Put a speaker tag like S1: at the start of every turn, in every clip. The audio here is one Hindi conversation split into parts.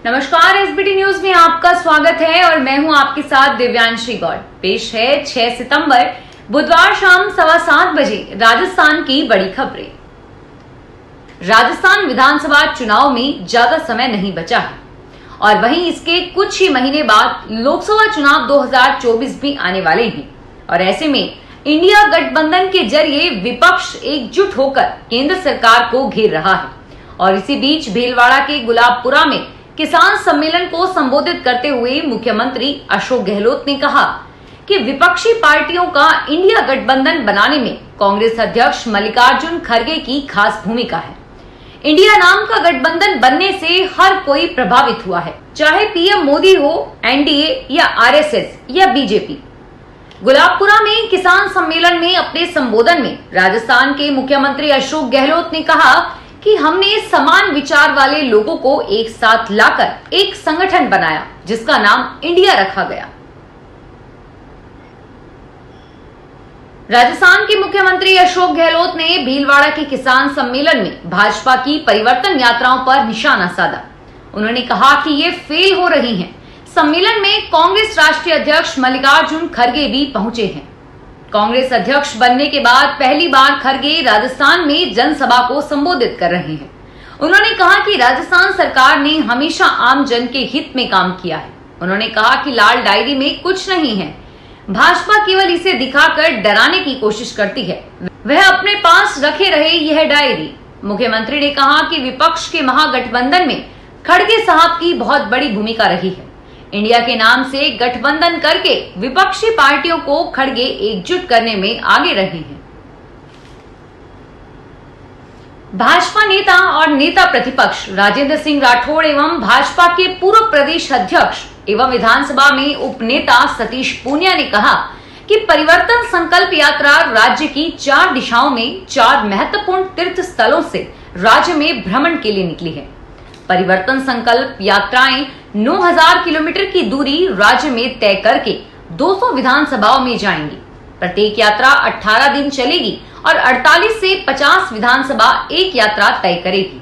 S1: नमस्कार, एसबीटी न्यूज में आपका स्वागत है और मैं हूं आपके साथ दिव्यांशी गौड़। पेश है 6 सितंबर बुधवार शाम 7:15 बजे राजस्थान की बड़ी खबरें। राजस्थान विधानसभा चुनाव में ज्यादा समय नहीं बचा है और वहीं इसके कुछ ही महीने बाद लोकसभा चुनाव 2024 भी आने वाले हैं और ऐसे में इंडिया गठबंधन के जरिए विपक्ष एकजुट होकर केंद्र सरकार को घेर रहा है। और इसी बीच भीलवाड़ा के गुलाबपुरा में किसान सम्मेलन को संबोधित करते हुए मुख्यमंत्री अशोक गहलोत ने कहा कि विपक्षी पार्टियों का इंडिया गठबंधन बनाने में कांग्रेस अध्यक्ष मल्लिकार्जुन खड़गे की खास भूमिका है। इंडिया नाम का गठबंधन बनने से हर कोई प्रभावित हुआ है, चाहे पीएम मोदी हो, एनडीए या आरएसएस या बीजेपी। गुलाबपुरा में किसान सम्मेलन में अपने संबोधन में राजस्थान के मुख्यमंत्री अशोक गहलोत ने कहा कि हमने समान विचार वाले लोगों को एक साथ लाकर एक संगठन बनाया जिसका नाम इंडिया रखा गया। राजस्थान के मुख्यमंत्री अशोक गहलोत ने भीलवाड़ा के किसान सम्मेलन में भाजपा की परिवर्तन यात्राओं पर निशाना साधा। उन्होंने कहा कि ये फेल हो रही हैं। सम्मेलन में कांग्रेस राष्ट्रीय अध्यक्ष मल्लिकार्जुन खड़गे भी पहुंचे हैं। कांग्रेस अध्यक्ष बनने के बाद पहली बार खड़गे राजस्थान में जनसभा को संबोधित कर रहे हैं। उन्होंने कहा कि राजस्थान सरकार ने हमेशा आम जन के हित में काम किया है। उन्होंने कहा कि लाल डायरी में कुछ नहीं है, भाजपा केवल इसे दिखाकर डराने की कोशिश करती है, वह अपने पास रखे रहे यह डायरी। मुख्यमंत्री ने कहा कि विपक्ष के महागठबंधन में खड़गे साहब की बहुत बड़ी भूमिका रही है। इंडिया के नाम से गठबंधन करके विपक्षी पार्टियों को खड़गे एकजुट करने में आगे रहे हैं। भाजपा नेता और नेता प्रतिपक्ष राजेंद्र सिंह राठौड़ एवं भाजपा के पूर्व प्रदेश अध्यक्ष एवं विधानसभा में उपनेता सतीश पूनिया ने कहा कि परिवर्तन संकल्प यात्रा राज्य की 4 दिशाओं में 4 महत्वपूर्ण तीर्थ स्थलों से राज्य में भ्रमण के लिए निकली है। परिवर्तन संकल्प यात्राएं 9000 किलोमीटर की दूरी राज्य में तय करके 200 विधानसभाओं में जाएंगी। प्रत्येक यात्रा 18 दिन चलेगी और 48 से 50 विधानसभा एक यात्रा तय करेगी।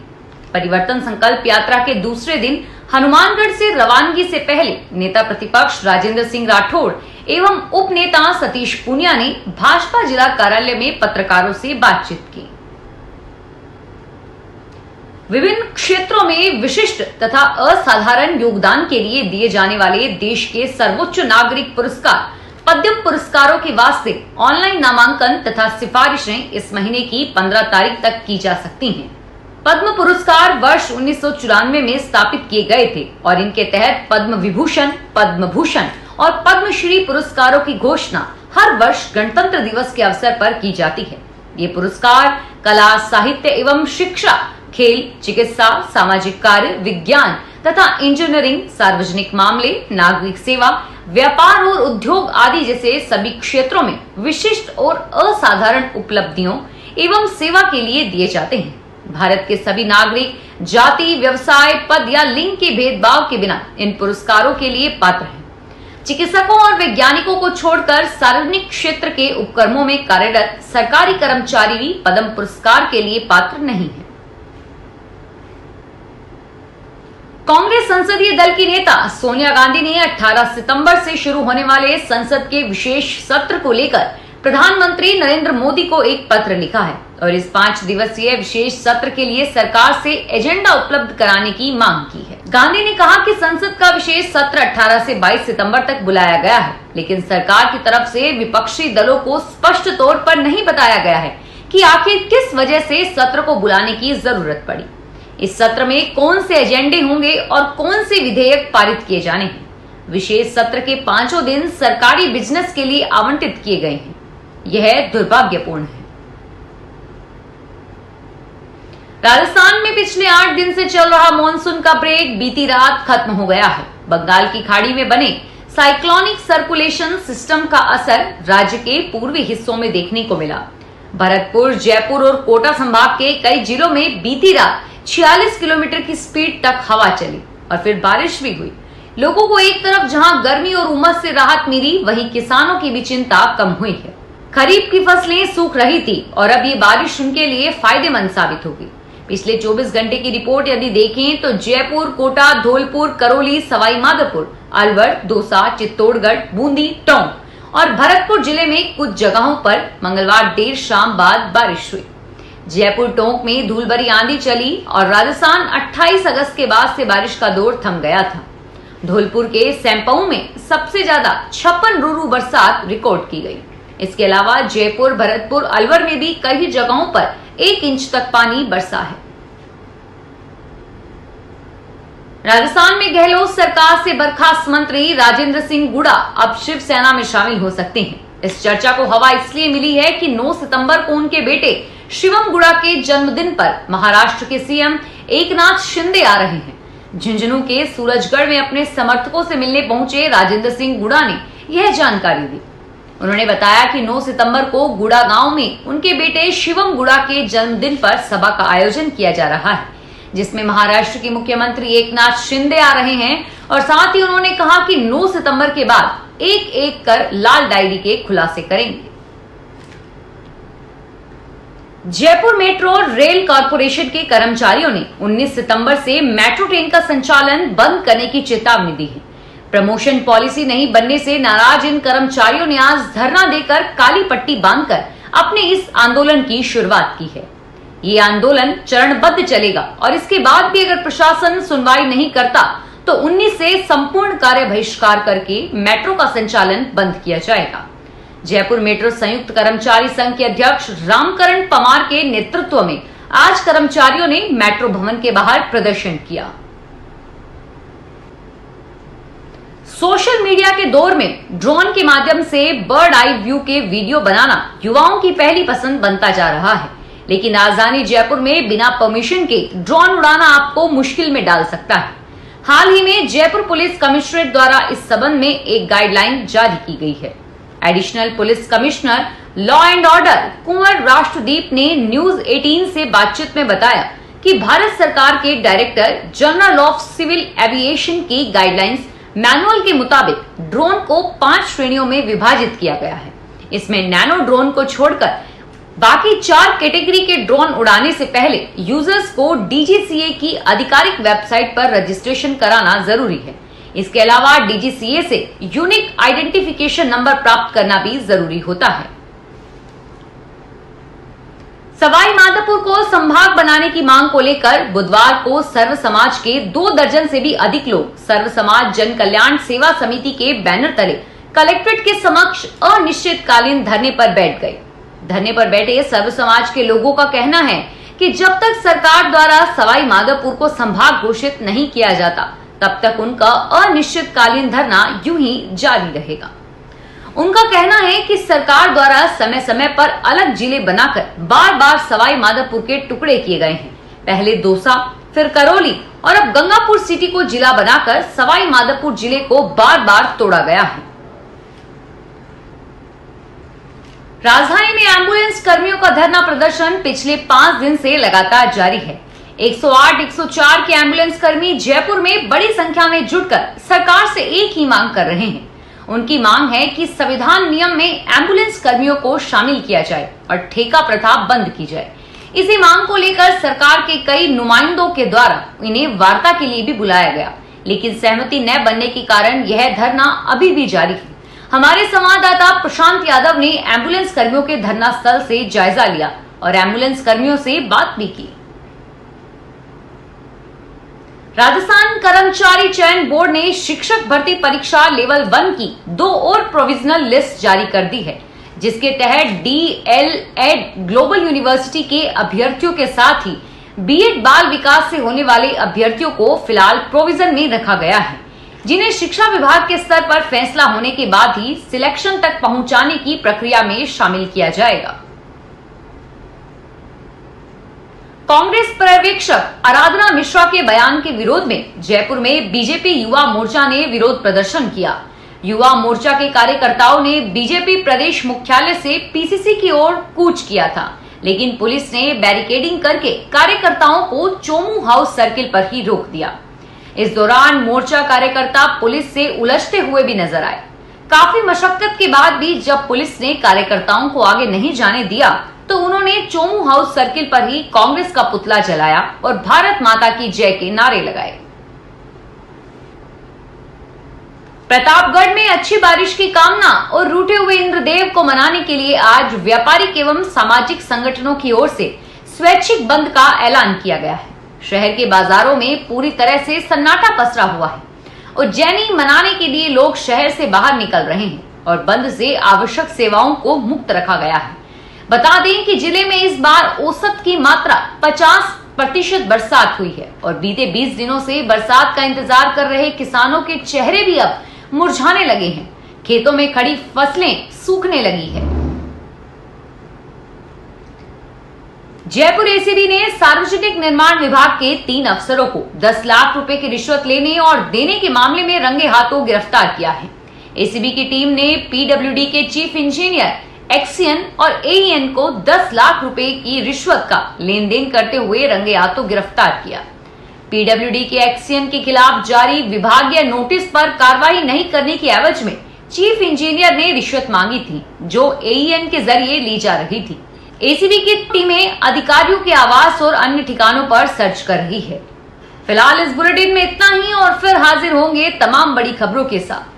S1: परिवर्तन संकल्प यात्रा के दूसरे दिन हनुमानगढ़ से रवानगी से पहले नेता प्रतिपक्ष राजेंद्र सिंह राठौड़ एवं उप नेता सतीश पूनिया ने भाजपा जिला कार्यालय में पत्रकारों से बातचीत की। विभिन्न क्षेत्रों में विशिष्ट तथा असाधारण योगदान के लिए दिए जाने वाले देश के सर्वोच्च नागरिक पुरस्कार पद्म पुरस्कारों के वास्ते ऑनलाइन नामांकन तथा सिफारिशें इस महीने की 15 तारीख तक की जा सकती हैं। पद्म पुरस्कार वर्ष 1994 में स्थापित किए गए थे और इनके तहत पद्म विभूषण, पद्म भूषण और पद्मश्री पुरस्कारों की घोषणा हर वर्ष गणतंत्र दिवस के अवसर पर की जाती है। ये पुरस्कार कला, साहित्य एवं शिक्षा, खेल, चिकित्सा, सामाजिक कार्य, विज्ञान तथा इंजीनियरिंग, सार्वजनिक मामले, नागरिक सेवा, व्यापार और उद्योग आदि जैसे सभी क्षेत्रों में विशिष्ट और असाधारण उपलब्धियों एवं सेवा के लिए दिए जाते हैं। भारत के सभी नागरिक जाति, व्यवसाय, पद या लिंग के भेदभाव के बिना इन पुरस्कारों के लिए पात्र हैं। चिकित्सकों और वैज्ञानिकों को छोड़कर सार्वजनिक क्षेत्र के उपक्रमों में कार्यरत सरकारी कर्मचारी भी पद्म पुरस्कार के लिए पात्र नहीं है। कांग्रेस संसदीय दल की नेता सोनिया गांधी ने 18 सितंबर से शुरू होने वाले संसद के विशेष सत्र को लेकर प्रधानमंत्री नरेंद्र मोदी को एक पत्र लिखा है और इस 5 दिवसीय विशेष सत्र के लिए सरकार से एजेंडा उपलब्ध कराने की मांग की है। गांधी ने कहा कि संसद का विशेष सत्र 18 से 22 सितंबर तक बुलाया गया है, लेकिन सरकार की तरफ से विपक्षी दलों को स्पष्ट तौर पर नहीं बताया गया है कि आखिर किस वजह से सत्र को बुलाने की जरूरत पड़ी। इस सत्र में कौन से एजेंडे होंगे और कौन से विधेयक पारित किए जाने हैं। विशेष सत्र के 5 दिन सरकारी बिजनेस के लिए आवंटित किए गए हैं। यह दुर्भाग्यपूर्ण है। राजस्थान में पिछले 8 दिन से चल रहा मॉनसून का ब्रेक बीती रात खत्म हो गया है। बंगाल की खाड़ी में बने साइक्लोनिक सर्कुलेशन सिस्टम का असर राज्य के पूर्वी हिस्सों में देखने को मिला। भरतपुर, जयपुर और कोटा संभाग के कई जिलों में बीती रात 46 किलोमीटर की स्पीड तक हवा चली और फिर बारिश भी हुई। लोगों को एक तरफ जहां गर्मी और उमस से राहत मिली, वहीं किसानों की भी चिंता कम हुई है। खरीफ की फसलें सूख रही थी और अब ये बारिश उनके लिए फायदेमंद साबित होगी। पिछले 24 घंटे की रिपोर्ट यदि देखें तो जयपुर, कोटा, धौलपुर, करौली, सवाई माधोपुर, अलवर, दौसा, चित्तौड़गढ़, बूंदी, टोंक और भरतपुर जिले में कुछ जगहों पर मंगलवार देर शाम बाद बारिश हुई। जयपुर, टोंक में धूल भरी आंधी चली और राजस्थान 28 अगस्त के बाद से बारिश का दौर थम गया था। धौलपुर के सैंपऊ में सबसे ज्यादा 56 रूरू बरसात रिकॉर्ड की गई। इसके अलावा जयपुर, भरतपुर, अलवर में भी कई जगहों पर 1 इंच तक पानी बरसा है। राजस्थान में गहलोत सरकार से बर्खास्त मंत्री राजेंद्र सिंह गुड़ा अब शिवसेना में शामिल हो सकते हैं। इस चर्चा को हवा इसलिए मिली है कि 9 सितंबर को उनके बेटे शिवम गुड़ा के जन्मदिन पर महाराष्ट्र के सीएम एकनाथ शिंदे आ रहे हैं। झुंझुनू के सूरजगढ़ में अपने समर्थकों से मिलने पहुंचे राजेंद्र सिंह गुड़ा ने यह जानकारी दी। उन्होंने बताया कि 9 सितंबर को गुड़ा गांव में उनके बेटे शिवम गुड़ा के जन्मदिन पर सभा का आयोजन किया जा रहा है, जिसमें महाराष्ट्र के मुख्यमंत्री एकनाथ शिंदे आ रहे हैं और साथ ही उन्होंने कहा कि 9 सितंबर के बाद एक एक कर लाल डायरी के खुलासे करेंगे। जयपुर मेट्रो रेल कॉरपोरेशन के कर्मचारियों ने 19 सितंबर से मेट्रो ट्रेन का संचालन बंद करने की चेतावनी दी है। प्रमोशन पॉलिसी नहीं बनने से नाराज इन कर्मचारियों ने आज धरना देकर काली पट्टी बांधकर अपने इस आंदोलन की शुरुआत की है। ये आंदोलन चरणबद्ध चलेगा और इसके बाद भी अगर प्रशासन सुनवाई नहीं करता तो 19 से संपूर्ण कार्य बहिष्कार करके मेट्रो का संचालन बंद किया जाएगा। जयपुर मेट्रो संयुक्त कर्मचारी संघ के अध्यक्ष रामकरण पमार के नेतृत्व में आज कर्मचारियों ने मेट्रो भवन के बाहर प्रदर्शन किया। सोशल मीडिया के दौर में ड्रोन के माध्यम से बर्ड आई व्यू के वीडियो बनाना युवाओं की पहली पसंद बनता जा रहा है, लेकिन राजधानी जयपुर में बिना परमिशन के ड्रोन उड़ाना आपको मुश्किल में डाल सकता है। हाल ही में जयपुर पुलिस कमिश्नरेट द्वारा इस संबंध में एक गाइडलाइन जारी की गई है। Additional police commissioner law and order Kunwar Rashtradeep ने न्यूज 18 से बातचीत में बताया कि भारत सरकार के director general of civil aviation की गाइडलाइंस मैनुअल के मुताबिक ड्रोन को 5 श्रेणियों में विभाजित किया गया है। इसमें नैनो ड्रोन को छोड़कर बाकी 4 कैटेगरी के ड्रोन उड़ाने से पहले यूजर्स को डीजीसीए की आधिकारिक वेबसाइट पर रजिस्ट्रेशन कराना जरूरी है। इसके अलावा डीजीसीए से यूनिक आइडेंटिफिकेशन नंबर प्राप्त करना भी जरूरी होता है। सवाई माधोपुर को संभाग बनाने की मांग को लेकर बुधवार को सर्व समाज के 2 दर्जन से भी अधिक लोग सर्व समाज जन कल्याण सेवा समिति के बैनर तले कलेक्ट्रेट के समक्ष अनिश्चितकालीन धरने पर बैठ गए। धरने पर बैठे सर्व समाज के लोगों का कहना है कि जब तक सरकार द्वारा सवाई माधोपुर को संभाग घोषित नहीं किया जाता तब तक उनका अनिश्चितकालीन धरना यूं ही जारी रहेगा। उनका कहना है कि सरकार द्वारा समय समय पर अलग जिले बनाकर बार बार सवाई माधोपुर के टुकड़े किए गए हैं। पहले दौसा, फिर करौली और अब गंगापुर सिटी को जिला बनाकर सवाई माधोपुर जिले को बार बार तोड़ा गया है। राजधानी में एम्बुलेंस कर्मियों का धरना प्रदर्शन पिछले 5 दिन से लगातार जारी है। 108, 104 के एम्बुलेंस कर्मी जयपुर में बड़ी संख्या में जुटकर सरकार से एक ही मांग कर रहे हैं। उनकी मांग है कि संविधान नियम में एम्बुलेंस कर्मियों को शामिल किया जाए और ठेका प्रथा बंद की जाए। इसी मांग को लेकर सरकार के कई नुमाइंदों के द्वारा इन्हें वार्ता के लिए भी बुलाया गया, लेकिन सहमति न बनने के कारण यह धरना अभी भी जारी है। हमारे संवाददाता प्रशांत यादव ने एम्बुलेंस कर्मियों के धरना स्थल से जायजा लिया और एम्बुलेंस कर्मियों से बात भी की। राजस्थान कर्मचारी चयन बोर्ड ने शिक्षक भर्ती परीक्षा लेवल 1 की 2 और प्रोविजनल लिस्ट जारी कर दी है, जिसके तहत डीएलएड ग्लोबल यूनिवर्सिटी के अभ्यर्थियों के साथ ही बीएड बाल विकास से होने वाले अभ्यर्थियों को फिलहाल प्रोविजन में रखा गया है, जिन्हें शिक्षा विभाग के स्तर पर फैसला होने के बाद ही सिलेक्शन तक पहुंचाने की प्रक्रिया में शामिल किया जाएगा। कांग्रेस पर्यवेक्षक आराधना मिश्रा के बयान के विरोध में जयपुर में बीजेपी युवा मोर्चा ने विरोध प्रदर्शन किया। युवा मोर्चा के कार्यकर्ताओं ने बीजेपी प्रदेश मुख्यालय से पीसीसी की ओर कूच किया था, लेकिन पुलिस ने बैरिकेडिंग करके कार्यकर्ताओं को चोमू हाउस सर्किल पर ही रोक दिया। इस दौरान मोर्चा कार्यकर्ता पुलिस से उलझते हुए भी नजर आए। काफी मशक्कत के बाद भी जब पुलिस ने कार्यकर्ताओं को आगे नहीं जाने दिया तो उन्होंने चोमू हाउस सर्किल पर ही कांग्रेस का पुतला जलाया और भारत माता की जय के नारे लगाए। प्रतापगढ़ में अच्छी बारिश की कामना और रूठे हुए इंद्रदेव को मनाने के लिए आज व्यापारिक एवं सामाजिक संगठनों की ओर से स्वैच्छिक बंद का ऐलान किया गया है। शहर के बाजारों में पूरी तरह से सन्नाटा पसरा हुआ है। उज्जैनी मनाने के लिए लोग शहर से बाहर निकल रहे हैं और बंद से आवश्यक सेवाओं को मुक्त रखा गया है। बता दें कि जिले में इस बार औसत की मात्रा 50% बरसात हुई है और बीते 20 दिनों से बरसात का इंतजार कर रहे किसानों के चेहरे भी अब मुरझाने लगे हैं। खेतों में खड़ी फसलें सूखने लगी है। जयपुर एसीबी ने सार्वजनिक निर्माण विभाग के 3 अफसरों को 10 लाख रुपए की रिश्वत लेने और देने के मामले में रंगे हाथों गिरफ्तार किया है। एसीबी की टीम ने पीडब्ल्यूडी के चीफ इंजीनियर एक्सियन और एईएन को 10 लाख रुपए की रिश्वत का लेन देन करते हुए रंगे हाथों गिरफ्तार किया। पीडब्ल्यूडी के एक्सियन के खिलाफ जारी विभागीय नोटिस पर कार्रवाई नहीं करने की एवज में चीफ इंजीनियर ने रिश्वत मांगी थी, जो एईएन के जरिए ली जा रही थी। एसीबी की टीमें अधिकारियों के आवास और अन्य ठिकानों पर सर्च कर रही है। फिलहाल इस बुलेटिन में इतना ही और फिर हाजिर होंगे तमाम बड़ी खबरों के साथ।